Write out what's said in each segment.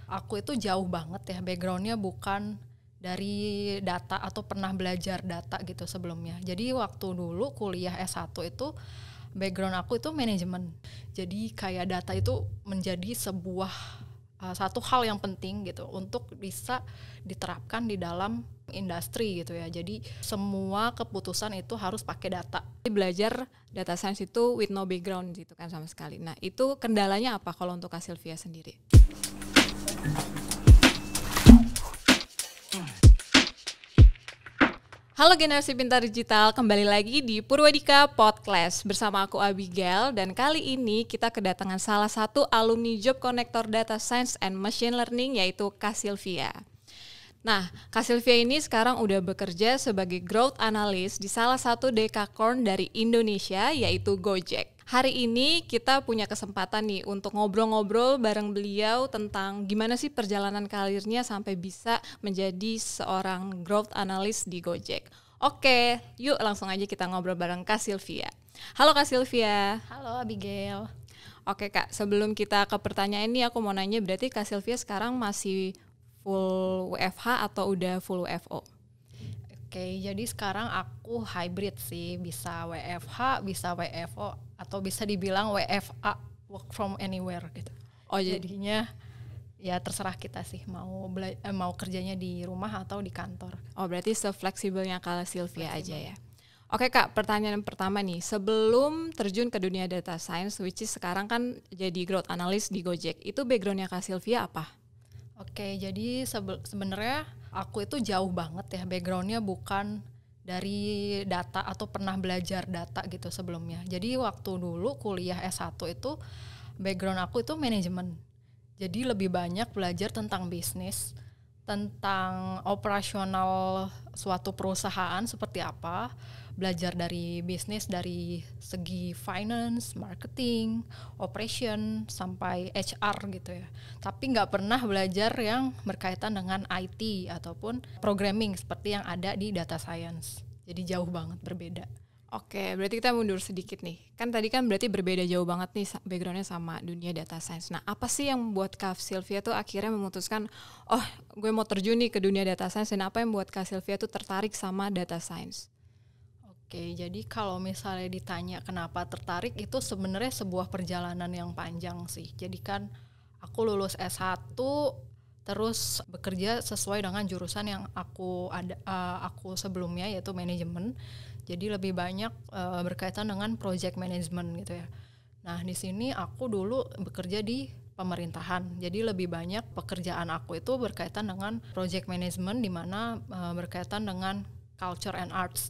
Aku itu jauh banget ya, background-nya bukan dari data atau pernah belajar data gitu sebelumnya. Jadi waktu dulu kuliah S1 itu background aku itu manajemen. Jadi kayak data itu menjadi sebuah satu hal yang penting gitu untuk bisa diterapkan di dalam industri gitu ya. Jadi semua keputusan itu harus pakai data. Belajar data science itu with no background gitu kan sama sekali. Nah itu kendalanya apa kalau untuk Kak Sylvia sendiri? Halo generasi pintar digital, kembali lagi di Purwadika Podcast bersama aku Abigail, dan kali ini kita kedatangan salah satu alumni Job Connector Data Science and Machine Learning, yaitu Kak Sylvia. Nah, Kak Sylvia ini sekarang udah bekerja sebagai Growth Analyst di salah satu dekakorn dari Indonesia, yaitu Gojek. Hari ini kita punya kesempatan nih untuk ngobrol-ngobrol bareng beliau tentang gimana sih perjalanan karirnya sampai bisa menjadi seorang Growth Analyst di Gojek. Oke, yuk langsung aja kita ngobrol bareng Kak Sylvia. Halo Kak Sylvia. Halo Abigail. Oke Kak, sebelum kita ke pertanyaan ini aku mau nanya, berarti Kak Sylvia sekarang masih full WFH atau udah full WFO? Oke, jadi sekarang aku hybrid sih, bisa WFH, bisa WFO, atau bisa dibilang WFA, work from anywhere gitu. Oh, jadinya ya terserah kita sih mau kerjanya di rumah atau di kantor. Oh, berarti se-fleksibelnya Kak Sylvia aja ya. Oke Kak, pertanyaan pertama nih, sebelum terjun ke dunia data science, which is sekarang kan jadi growth analyst di Gojek, itu backgroundnya Kak Sylvia apa? Oke, jadi sebenarnya aku itu jauh banget ya, background-nya bukan dari data atau pernah belajar data gitu sebelumnya. Jadi waktu dulu kuliah S1 itu background aku itu manajemen. Jadi lebih banyak belajar tentang bisnis, tentang operasional suatu perusahaan seperti apa, belajar dari bisnis dari segi finance, marketing, operation, sampai HR gitu ya. Tapi nggak pernah belajar yang berkaitan dengan IT ataupun programming seperti yang ada di data science. Jadi jauh banget berbeda. Oke, berarti kita mundur sedikit nih. Kan tadi kan berarti berbeda jauh banget nih backgroundnya sama dunia data science. Nah, apa sih yang membuat Kak Sylvia tuh akhirnya memutuskan, oh gue mau terjun nih ke dunia data science, dan apa yang membuat Kak Sylvia tuh tertarik sama data science? Oke, jadi kalau misalnya ditanya kenapa tertarik, itu sebenarnya sebuah perjalanan yang panjang sih. Jadi kan aku lulus S1 terus bekerja sesuai dengan jurusan yang aku sebelumnya, yaitu manajemen. Jadi lebih banyak berkaitan dengan project management gitu ya. Nah, di sini aku dulu bekerja di pemerintahan. Jadi lebih banyak pekerjaan aku itu berkaitan dengan project management, di mana berkaitan dengan culture and arts.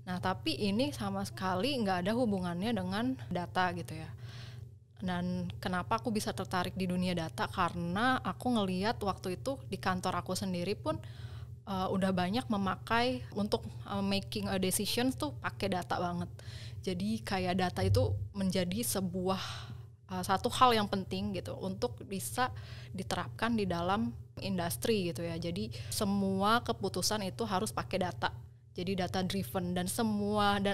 Nah, tapi ini sama sekali nggak ada hubungannya dengan data gitu ya. Dan kenapa aku bisa tertarik di dunia data? Karena aku ngelihat waktu itu di kantor aku sendiri pun udah banyak memakai untuk making a decision tuh pakai data banget. Jadi kayak data itu menjadi sebuah satu hal yang penting gitu untuk bisa diterapkan di dalam industri gitu ya. Jadi semua keputusan itu harus pakai data. Jadi data driven, dan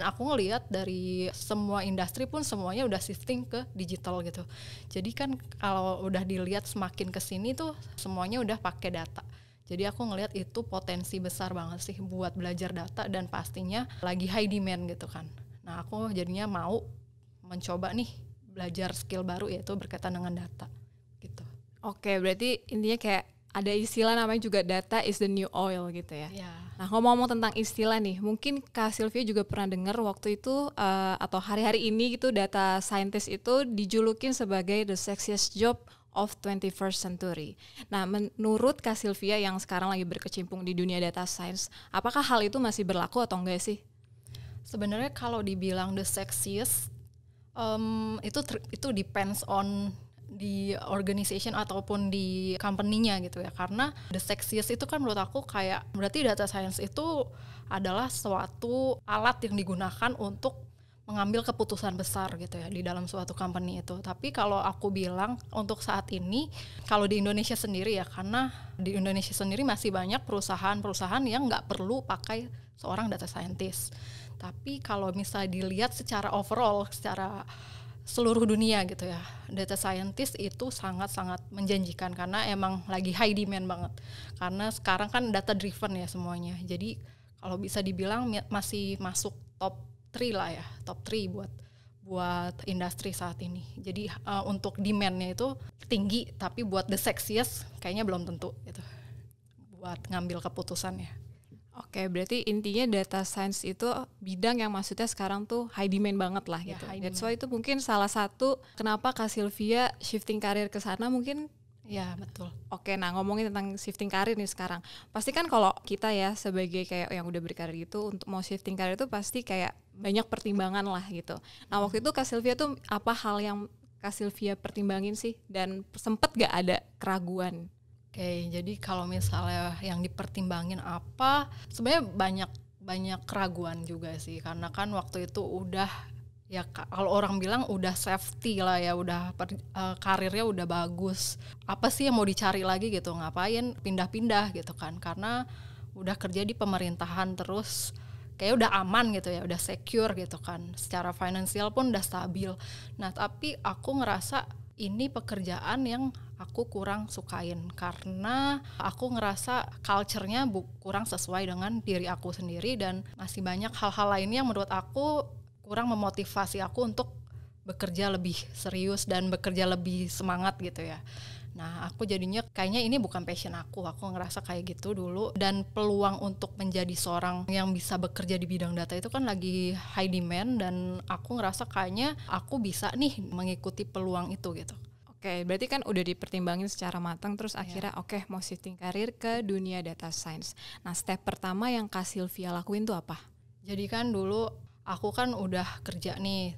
aku ngelihat dari semua industri pun semuanya udah shifting ke digital gitu. Jadi kan kalau udah dilihat semakin kesini tuh semuanya udah pakai data. Jadi aku ngelihat itu potensi besar banget sih buat belajar data, dan pastinya lagi high demand gitu kan. Nah, aku jadinya mau mencoba nih belajar skill baru, yaitu berkaitan dengan data gitu. Oke, berarti intinya kayak ada istilah namanya juga data is the new oil gitu ya. Yeah. Nah, ngomong-ngomong tentang istilah nih, mungkin Kak Sylvia juga pernah dengar waktu itu atau hari-hari ini gitu, data scientist itu dijulukin sebagai the sexiest job of 21st century. Nah, menurut Kak Sylvia yang sekarang lagi berkecimpung di dunia data science, apakah hal itu masih berlaku atau enggak sih? Sebenarnya kalau dibilang the sexiest, itu depends on di organization ataupun di company-nya gitu ya. Karena the sexiest itu kan menurut aku kayak berarti data science itu adalah suatu alat yang digunakan untuk mengambil keputusan besar gitu ya di dalam suatu company itu. Tapi kalau aku bilang untuk saat ini, kalau di Indonesia sendiri ya, karena di Indonesia sendiri masih banyak perusahaan-perusahaan yang nggak perlu pakai seorang data scientist. Tapi kalau misalnya dilihat secara overall, secara seluruh dunia gitu ya. Data scientist itu sangat-sangat menjanjikan karena emang lagi high demand banget. Karena sekarang kan data driven ya semuanya. Jadi kalau bisa dibilang masih masuk top 3 lah ya, top 3 buat industri saat ini. Jadi untuk demand-nya itu tinggi, tapi buat the sexiest kayaknya belum tentu gitu. Buat ngambil keputusan ya. Oke, berarti intinya data science itu bidang yang maksudnya sekarang tuh high demand banget lah Ya, gitu. high That's demand. why itu mungkin salah satu kenapa Kak Sylvia shifting karir ke sana mungkin. Ya, betul. Oke, nah ngomongin tentang shifting karir nih sekarang. Pasti kan kalau kita ya sebagai kayak yang udah berkarir gitu, untuk mau shifting karir itu pasti kayak banyak pertimbangan lah gitu. Nah waktu itu Kak Sylvia tuh apa hal yang Kak Sylvia pertimbangin sih? Dan sempet gak ada keraguan? Oke, jadi kalau misalnya yang dipertimbangin apa, sebenarnya banyak keraguan juga sih, karena kan waktu itu udah ya kalau orang bilang udah safety lah ya, udah karirnya udah bagus. Apa sih yang mau dicari lagi gitu? Ngapain pindah-pindah gitu kan? Karena udah kerja di pemerintahan terus kayak udah aman gitu ya, udah secure gitu kan. Secara finansial pun udah stabil. Nah, tapi aku ngerasa ini pekerjaan yang aku kurang sukain karena aku ngerasa culture-nya kurang sesuai dengan diri aku sendiri dan masih banyak hal-hal lainnya yang menurut aku kurang memotivasi aku untuk bekerja lebih serius dan bekerja lebih semangat gitu ya. Nah, aku jadinya kayaknya ini bukan passion aku ngerasa kayak gitu dulu. Dan peluang untuk menjadi seorang yang bisa bekerja di bidang data itu kan lagi high demand, dan aku ngerasa kayaknya aku bisa nih mengikuti peluang itu gitu. Oke, berarti kan udah dipertimbangin secara matang terus akhirnya oke, mau shifting karir ke dunia data science. Nah, step pertama yang Kak Sylvia lakuin tuh apa? Jadi kan dulu aku kan udah kerja nih,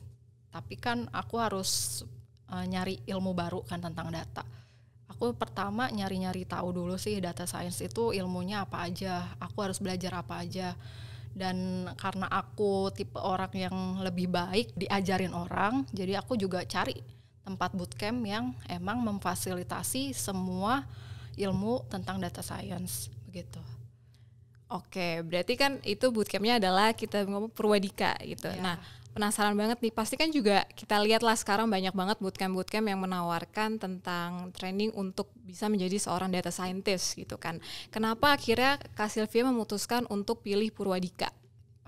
tapi kan aku harus nyari ilmu baru kan tentang data. Aku pertama nyari-nyari tahu dulu sih data science itu ilmunya apa aja, aku harus belajar apa aja. Dan karena aku tipe orang yang lebih baik diajarin orang, jadi aku juga cari tempat bootcamp yang emang memfasilitasi semua ilmu tentang data science begitu. Oke, berarti kan itu bootcampnya adalah kita ngomong Purwadika gitu. Ya. Nah, penasaran banget nih, pasti kan juga kita lihat lah sekarang banyak banget bootcamp yang menawarkan tentang training untuk bisa menjadi seorang data scientist gitu kan. Kenapa akhirnya Kak Sylvia memutuskan untuk pilih Purwadika?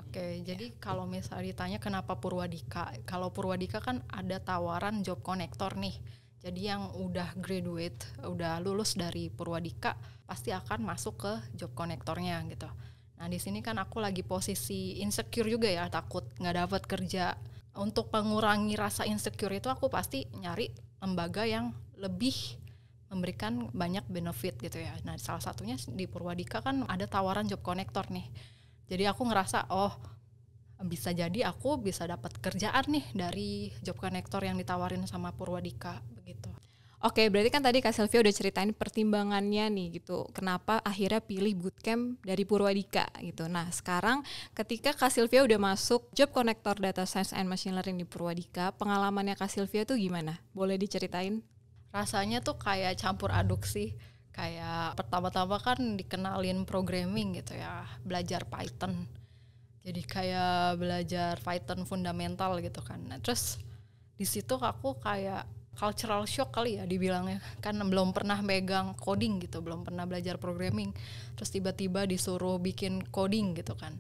Oke, jadi kalau misalnya ditanya kenapa Purwadika, kalau Purwadika kan ada tawaran job connector nih. Jadi yang udah graduate, udah lulus dari Purwadika pasti akan masuk ke job connectornya gitu. Nah, di sini kan aku lagi posisi insecure juga ya, takut nggak dapat kerja. Untuk mengurangi rasa insecure itu aku pasti nyari lembaga yang lebih memberikan banyak benefit gitu ya. Nah, salah satunya di Purwadika kan ada tawaran job connector nih. Jadi aku ngerasa bisa jadi aku bisa dapat kerjaan nih dari job connector yang ditawarin sama Purwadika begitu. Oke, berarti kan tadi Kak Sylvia udah ceritain pertimbangannya nih gitu. Kenapa akhirnya pilih bootcamp dari Purwadika gitu. Nah, sekarang ketika Kak Sylvia udah masuk job connector data science and machine learning di Purwadika, pengalamannya Kak Sylvia tuh gimana? Boleh diceritain? Rasanya tuh kayak campur aduk sih. Kayak pertama-tama kan dikenalin programming gitu ya, belajar Python. Jadi kayak belajar Python fundamental gitu kan. Nah, terus di situ aku kayak cultural shock kali ya dibilangnya. Kan belum pernah megang coding gitu, belum pernah belajar programming. Terus tiba-tiba disuruh bikin coding gitu kan.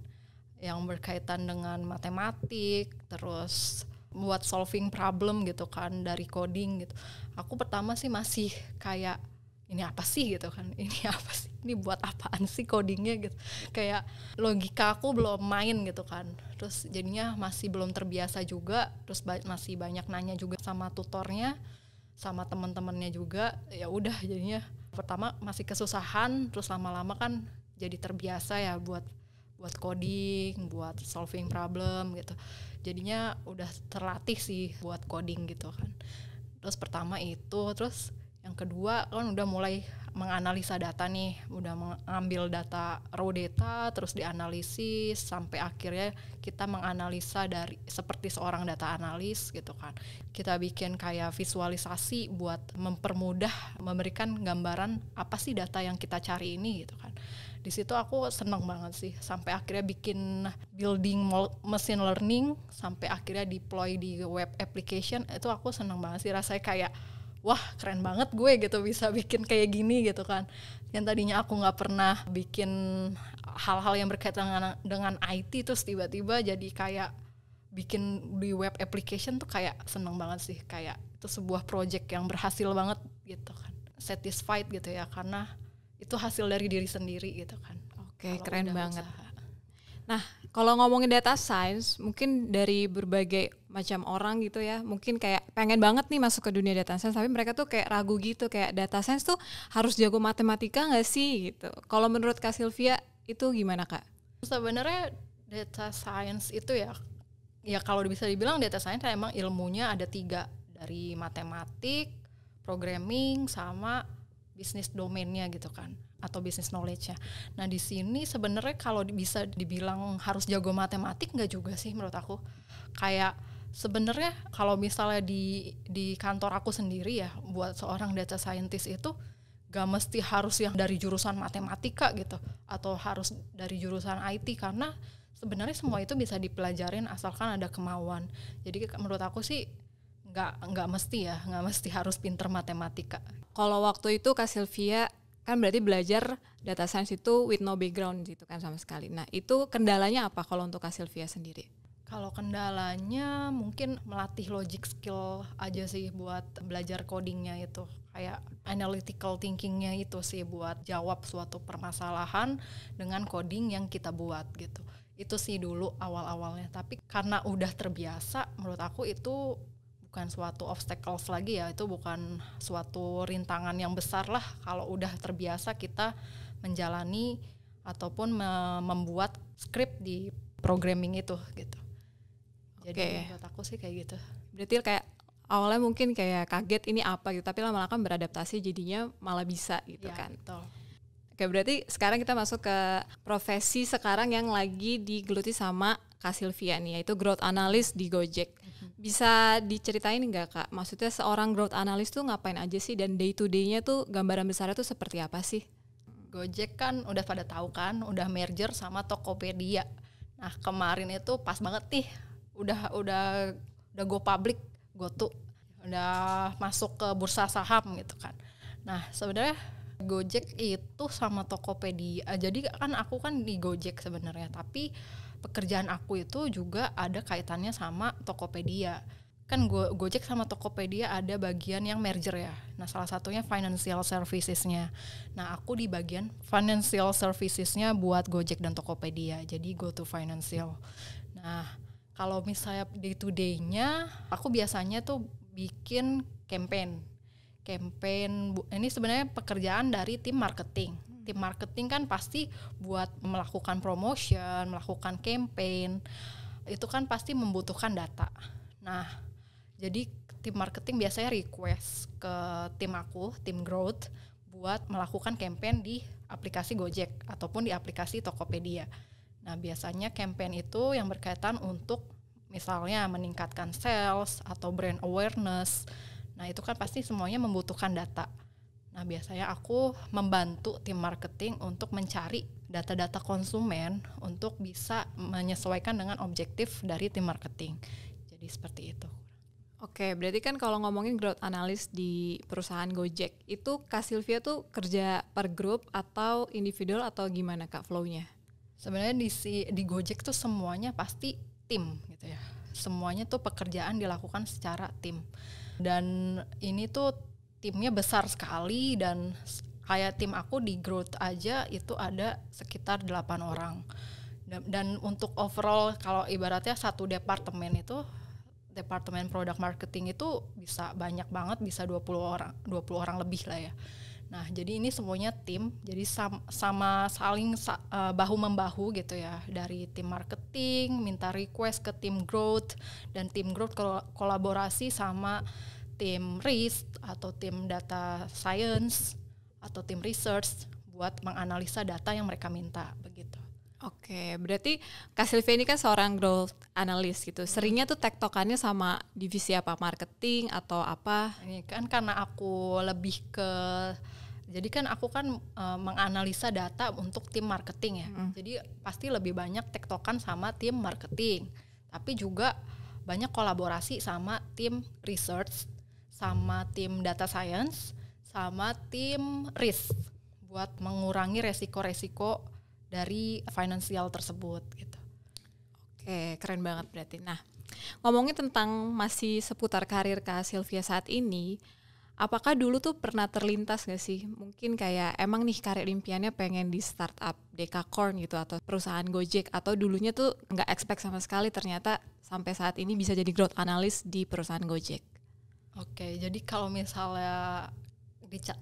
Yang berkaitan dengan matematik, terus buat solving problem gitu kan dari coding gitu. Aku pertama sih masih kayak ini apa sih gitu kan, ini apa sih, ini buat apaan sih codingnya gitu, kayak logika aku belum main gitu kan. Terus jadinya masih belum terbiasa juga, terus masih banyak nanya juga sama tutornya, sama teman-temannya juga. Ya udah jadinya pertama masih kesusahan, terus lama-lama kan jadi terbiasa ya buat coding, buat solving problem gitu. Jadinya udah terlatih sih buat coding gitu kan. Terus pertama itu, terus yang kedua kan udah mulai menganalisa data nih, udah mengambil data, raw data, terus dianalisis sampai akhirnya kita menganalisa dari seperti seorang data analis gitu kan. Kita bikin kayak visualisasi buat mempermudah memberikan gambaran apa sih data yang kita cari ini gitu kan. Di situ aku seneng banget sih, sampai akhirnya bikin building machine learning, sampai akhirnya deploy di web application. Itu aku seneng banget sih, rasanya kayak wah keren banget gue gitu bisa bikin kayak gini gitu kan. Yang tadinya aku nggak pernah bikin hal-hal yang berkaitan dengan IT, terus tiba-tiba jadi kayak bikin di web application tuh kayak seneng banget sih, kayak itu sebuah project yang berhasil banget gitu kan, satisfied gitu ya, karena itu hasil dari diri sendiri gitu kan. Oke, keren banget. Usaha. Nah, kalau ngomongin data science, mungkin dari berbagai macam orang gitu ya, mungkin kayak pengen banget nih masuk ke dunia data science, tapi mereka tuh kayak ragu gitu, kayak data science tuh harus jago matematika nggak sih gitu. Kalau menurut Kak Sylvia itu gimana Kak? Sebenarnya data science itu ya kalau bisa dibilang data science emang ilmunya ada 3, dari matematik, programming, sama bisnis domainnya gitu kan, atau business knowledge-nya. Nah di sini sebenarnya kalau bisa dibilang harus jago matematik nggak juga sih menurut aku. Kayak sebenarnya kalau misalnya di kantor aku sendiri ya, buat seorang data scientist itu gak mesti harus yang dari jurusan matematika gitu, atau harus dari jurusan IT, karena sebenarnya semua itu bisa dipelajarin asalkan ada kemauan. Jadi menurut aku sih nggak mesti harus pinter matematika. Kalau waktu itu Kak Sylvia kan berarti belajar data science itu with no background gitu kan sama sekali. Nah itu kendalanya apa kalau untuk Kak Sylvia sendiri? Kalau kendalanya mungkin melatih logic skill aja sih buat belajar codingnya itu. Kayak analytical thinkingnya itu sih buat jawab suatu permasalahan dengan coding yang kita buat gitu. Itu sih dulu awal-awalnya. Tapi karena udah terbiasa, menurut aku itu bukan suatu obstacles lagi ya, itu bukan suatu rintangan yang besar lah kalau udah terbiasa kita menjalani ataupun membuat script di programming itu gitu. Jadi buat aku sih kayak gitu. Berarti kayak awalnya mungkin kayak kaget ini apa gitu, tapi lama-lama kan beradaptasi jadinya malah bisa gitu ya, kan. Betul. Oke, berarti sekarang kita masuk ke profesi sekarang yang lagi digeluti sama Kak Sylvia nih, yaitu growth analyst di Gojek. Bisa diceritain nggak Kak? Maksudnya seorang growth analyst tuh ngapain aja sih, dan day to day-nya tuh gambaran besarnya tuh seperti apa sih? Gojek kan udah pada tahu kan, udah merger sama Tokopedia. Nah kemarin itu pas banget nih, udah go public, udah masuk ke bursa saham gitu kan. Nah sebenarnya Gojek itu sama Tokopedia, jadi kan aku kan di Gojek sebenarnya, tapi pekerjaan aku itu juga ada kaitannya sama Tokopedia. Kan Gojek sama Tokopedia ada bagian yang merger ya. Nah salah satunya financial services-nya. Nah aku di bagian financial services-nya buat Gojek dan Tokopedia, jadi GoTo Financial. Nah kalau misalnya day to day-nya, aku biasanya tuh bikin campaign. Ini sebenarnya pekerjaan dari tim marketing. Tim marketing kan pasti buat melakukan promotion, melakukan campaign, itu kan pasti membutuhkan data. Nah, jadi tim marketing biasanya request ke tim aku, tim growth, buat melakukan campaign di aplikasi Gojek ataupun di aplikasi Tokopedia. Nah, biasanya campaign itu yang berkaitan untuk misalnya meningkatkan sales atau brand awareness. Nah, itu kan pasti semuanya membutuhkan data. Nah, biasanya aku membantu tim marketing untuk mencari data-data konsumen untuk bisa menyesuaikan dengan objektif dari tim marketing. Jadi seperti itu. Oke, berarti kan kalau ngomongin growth analyst di perusahaan Gojek, itu Kak Sylvia tuh kerja per grup atau individual atau gimana Kak flow-nya? Sebenarnya di Gojek tuh semuanya pasti tim gitu ya. Semuanya tuh pekerjaan dilakukan secara tim. Dan ini tuh timnya besar sekali, dan kayak tim aku di growth aja itu ada sekitar 8 orang. Dan untuk overall kalau ibaratnya satu departemen itu, departemen product marketing itu bisa banyak banget, bisa 20 orang lebih lah ya. Nah, jadi ini semuanya tim, jadi sama saling bahu-membahu gitu ya. Dari tim marketing minta request ke tim growth, dan tim growth kolaborasi sama tim risk atau tim data science atau tim research buat menganalisa data yang mereka minta begitu. Oke, berarti Kak Sylvia ini kan seorang growth analyst gitu. Seringnya tuh tektokannya sama divisi apa? Marketing atau apa? Ini kan karena aku lebih ke Jadi kan aku kan menganalisa data untuk tim marketing ya. Jadi pasti lebih banyak tektokan sama tim marketing. Tapi juga banyak kolaborasi sama tim research, sama tim data science, sama tim risk buat mengurangi resiko-resiko dari financial tersebut gitu. Oke, keren banget berarti. Nah, ngomongin tentang masih seputar karir Kak Sylvia saat ini, apakah dulu tuh pernah terlintas gak sih? Mungkin kayak emang nih karir impiannya pengen di startup Dekakorn gitu atau perusahaan Gojek, atau dulunya tuh gak expect sama sekali ternyata sampai saat ini bisa jadi growth analyst di perusahaan Gojek. Oke, jadi kalau misalnya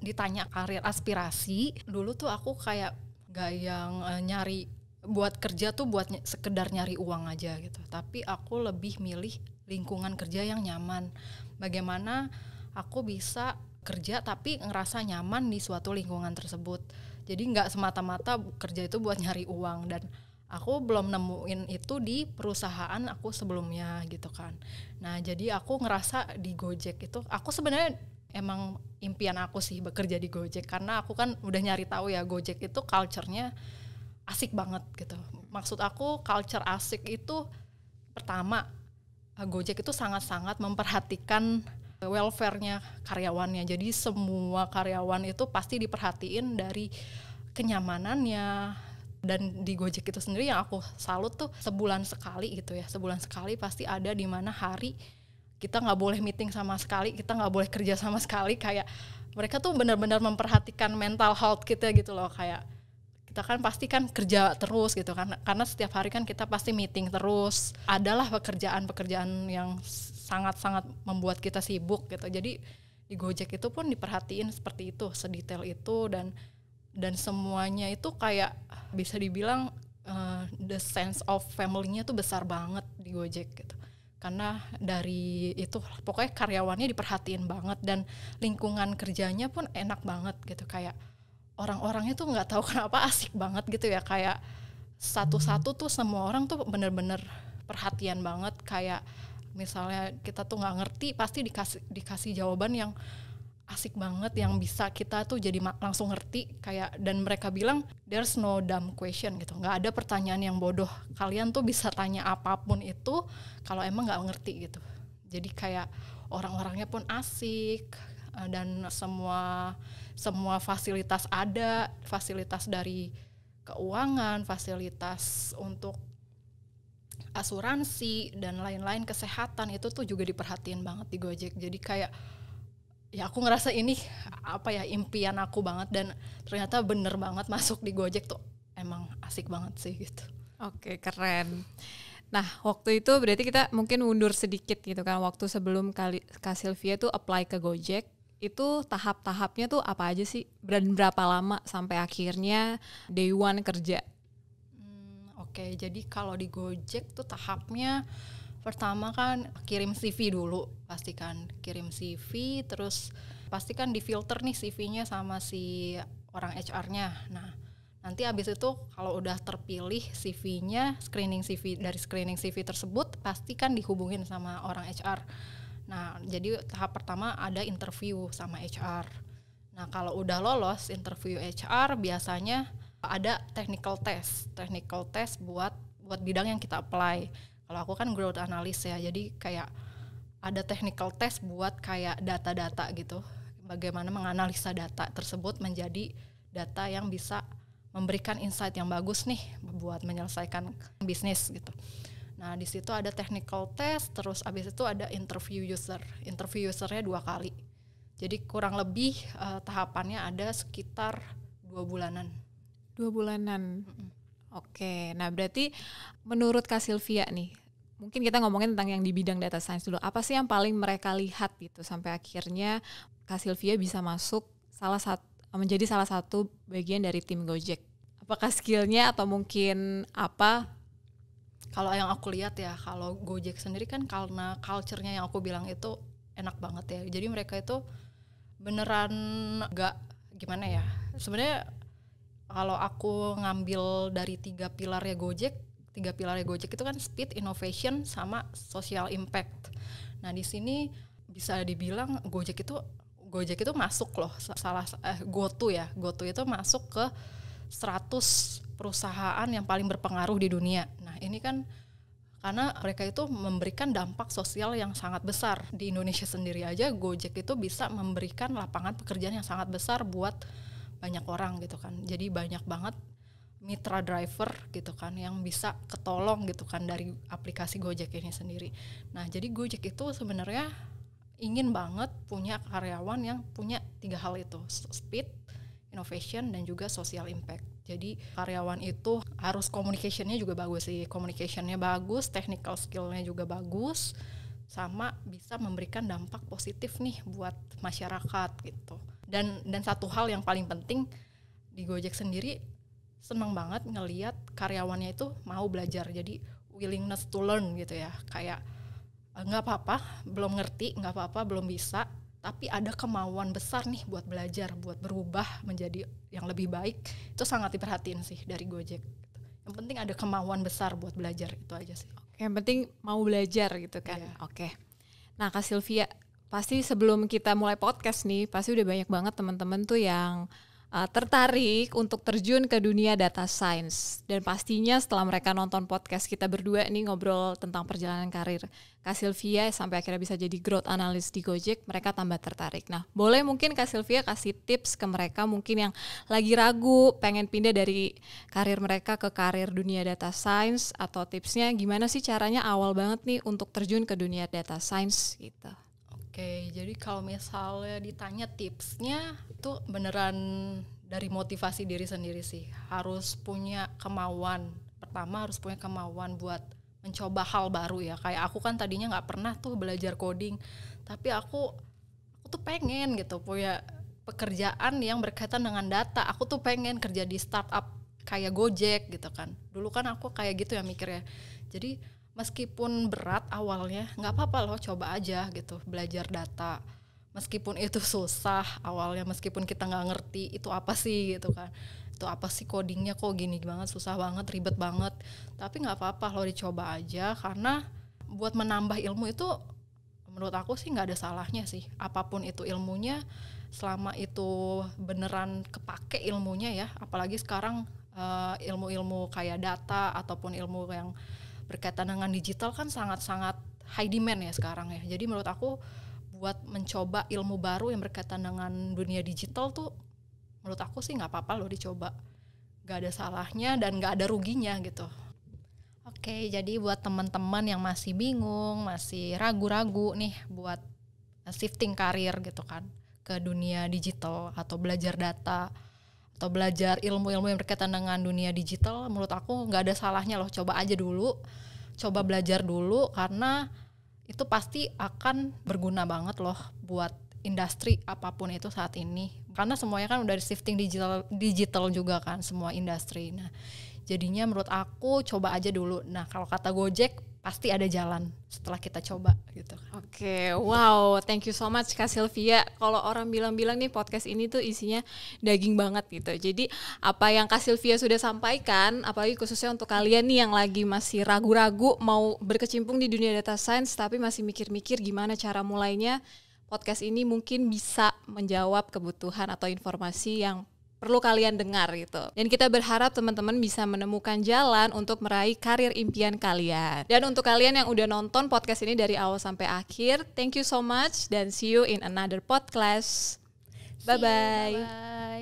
ditanya karir aspirasi, dulu tuh aku kayak gak yang nyari buat kerja tuh buat sekedar nyari uang aja gitu. Tapi aku lebih milih lingkungan kerja yang nyaman. Bagaimana aku bisa kerja tapi ngerasa nyaman di suatu lingkungan tersebut. Jadi nggak semata-mata kerja itu buat nyari uang, dan aku belum nemuin itu di perusahaan aku sebelumnya gitu kan. Nah jadi aku ngerasa di Gojek itu, aku sebenarnya emang impian aku sih bekerja di Gojek, karena aku kan udah nyari tahu ya Gojek itu culture-nya asik banget gitu. Maksud aku culture asik itu, pertama Gojek itu sangat-sangat memperhatikan welfare-nya karyawannya. Jadi semua karyawan itu pasti diperhatiin dari kenyamanannya. Dan di Gojek itu sendiri yang aku salut tuh sebulan sekali gitu ya. Sebulan sekali pasti ada di mana hari kita nggak boleh meeting sama sekali, kita nggak boleh kerja sama sekali. Kayak mereka tuh benar-benar memperhatikan mental health kita gitu loh. Kayak kita kan pasti kan kerja terus gitu kan, karena setiap hari kan kita pasti meeting terus, adalah pekerjaan-pekerjaan yang sangat-sangat membuat kita sibuk gitu. Jadi di Gojek itu pun diperhatiin seperti itu, sedetail itu, dan semuanya itu kayak bisa dibilang the sense of family-nya tuh besar banget di Gojek gitu. Karena dari itu pokoknya karyawannya diperhatiin banget, dan lingkungan kerjanya pun enak banget gitu. Kayak orang-orangnya tuh nggak tahu kenapa asik banget gitu ya, kayak satu-satu tuh semua orang tuh bener-bener perhatian banget. Kayak misalnya kita tuh nggak ngerti pasti dikasih jawaban yang asik banget, yang bisa kita tuh jadi langsung ngerti. Kayak, dan mereka bilang there's no dumb question gitu, nggak ada pertanyaan yang bodoh, kalian tuh bisa tanya apapun itu kalau emang nggak ngerti gitu. Jadi kayak orang-orangnya pun asik, dan semua fasilitas ada, fasilitas dari keuangan, fasilitas untuk asuransi dan lain-lain, kesehatan itu tuh juga diperhatiin banget di Gojek. Jadi kayak ya aku ngerasa ini apa ya, impian aku banget, dan ternyata bener banget masuk di Gojek tuh emang asik banget sih gitu. Oke, keren. Nah, waktu itu berarti kita mungkin mundur sedikit gitu kan, waktu sebelum Kak Sylvia tuh apply ke Gojek, itu tahap-tahapnya tuh apa aja sih? Dan berapa lama sampai akhirnya day one kerja? Oke, jadi kalau di Gojek tuh tahapnya pertama kan kirim CV dulu, pastikan kirim CV, terus pastikan difilter nih CV-nya sama si orang HR-nya. Nah, nanti abis itu kalau udah terpilih CV-nya, dari screening CV tersebut pastikan dihubungin sama orang HR. Nah, jadi tahap pertama ada interview sama HR. Nah, kalau udah lolos interview HR, biasanya ada technical test buat bidang yang kita apply. Kalau aku kan growth analyst ya, jadi kayak ada technical test buat kayak data-data gitu. Bagaimana menganalisa data tersebut menjadi data yang bisa memberikan insight yang bagus nih buat menyelesaikan bisnis gitu. Nah, di situ ada technical test, terus abis itu ada interview user. Interview usernya 2 kali. Jadi kurang lebih tahapannya ada sekitar 2 bulanan. 2 bulanan. Oke, nah berarti menurut Kak Sylvia nih, mungkin kita ngomongin tentang yang di bidang data science dulu. Apa sih yang paling mereka lihat gitu sampai akhirnya Kak Sylvia bisa masuk menjadi salah satu bagian dari tim Gojek? Apakah skillnya atau mungkin apa? Kalau yang aku lihat ya, kalau Gojek sendiri kan karena culture-nya yang aku bilang itu enak banget ya. Jadi mereka itu beneran gak gimana ya. Sebenarnya kalau aku ngambil dari 3 pilarnya Gojek itu kan speed, innovation, sama social impact. Nah, di sini bisa dibilang Gojek itu Gojek itu masuk loh GoTo itu masuk ke 100 perusahaan yang paling berpengaruh di dunia. Nah ini kan karena mereka itu memberikan dampak sosial yang sangat besar. Di Indonesia sendiri aja Gojek itu bisa memberikan lapangan pekerjaan yang sangat besar buat banyak orang gitu kan. Jadi banyak banget mitra driver gitu kan yang bisa ketolong gitu kan dari aplikasi Gojek ini sendiri. Nah jadi Gojek itu sebenarnya ingin banget punya karyawan yang punya 3 hal itu, speed, innovation, dan juga social impact. Jadi karyawan itu harus communication-nya juga bagus sih, communication-nya bagus, technical skill-nya juga bagus, sama bisa memberikan dampak positif nih buat masyarakat gitu. Dan satu hal yang paling penting di Gojek sendiri, seneng banget ngelihat karyawannya itu mau belajar, jadi willingness to learn gitu ya, kayak nggak apa-apa, belum ngerti, nggak apa-apa, belum bisa, tapi ada kemauan besar nih buat belajar, buat berubah menjadi yang lebih baik. Itu sangat diperhatiin sih dari Gojek. Yang penting ada kemauan besar buat belajar, itu aja sih. Yang penting mau belajar gitu kan. Yeah. Oke. Nah Kak Sylvia, pasti sebelum kita mulai podcast nih, pasti udah banyak banget teman-teman tuh yang tertarik untuk terjun ke dunia data science. Dan pastinya setelah mereka nonton podcast kita berdua nih ngobrol tentang perjalanan karir Kak Sylvia sampai akhirnya bisa jadi growth analyst di Gojek, mereka tambah tertarik. Nah, boleh mungkin Kak Sylvia kasih tips ke mereka mungkin yang lagi ragu pengen pindah dari karir mereka ke karir dunia data science, atau tipsnya gimana sih caranya awal banget nih untuk terjun ke dunia data science gitu. Oke, jadi kalau misalnya ditanya tipsnya, itu beneran dari motivasi diri sendiri sih. Harus punya kemauan. Pertama harus punya kemauan buat mencoba hal baru ya. Kayak aku kan tadinya nggak pernah tuh belajar coding, tapi aku tuh pengen gitu punya pekerjaan yang berkaitan dengan data. Aku tuh pengen kerja di startup kayak Gojek gitu kan. Dulu kan aku kayak gitu ya mikirnya. Jadi meskipun berat awalnya, nggak apa-apa loh, coba aja gitu, belajar data. Meskipun itu susah awalnya, meskipun kita nggak ngerti itu apa sih gitu kan, itu apa sih codingnya, kok gini banget, susah banget, ribet banget. Tapi nggak apa-apa loh, dicoba aja, karena buat menambah ilmu itu menurut aku sih nggak ada salahnya sih. Apapun itu ilmunya, selama itu beneran kepake ilmunya ya. Apalagi sekarang ilmu-ilmu kayak data ataupun ilmu yang berkaitan dengan digital kan sangat-sangat high demand ya sekarang ya. Jadi menurut aku buat mencoba ilmu baru yang berkaitan dengan dunia digital tuh menurut aku sih nggak apa-apa loh dicoba. Nggak ada salahnya dan nggak ada ruginya gitu. Oke, jadi buat teman-teman yang masih bingung, masih ragu-ragu nih buat shifting karir gitu kan ke dunia digital atau belajar data atau belajar ilmu-ilmu yang berkaitan dengan dunia digital, menurut aku nggak ada salahnya loh, coba aja dulu, coba belajar dulu, karena itu pasti akan berguna banget loh buat industri apapun itu saat ini, karena semuanya kan udah shifting digital juga kan semua industri. Nah jadinya menurut aku coba aja dulu. Nah kalau kata Gojek pasti ada jalan setelah kita coba gitu. Oke, wow, thank you so much Kak Sylvia. Kalau orang bilang-bilang nih podcast ini tuh isinya daging banget gitu. Jadi apa yang Kak Sylvia sudah sampaikan, apalagi khususnya untuk kalian nih yang lagi masih ragu-ragu mau berkecimpung di dunia data science tapi masih mikir-mikir gimana cara mulainya, podcast ini mungkin bisa menjawab kebutuhan atau informasi yang perlu kalian dengar gitu. Dan kita berharap teman-teman bisa menemukan jalan untuk meraih karir impian kalian. Dan untuk kalian yang udah nonton podcast ini dari awal sampai akhir, thank you so much dan see you in another podcast. Bye-bye. Bye.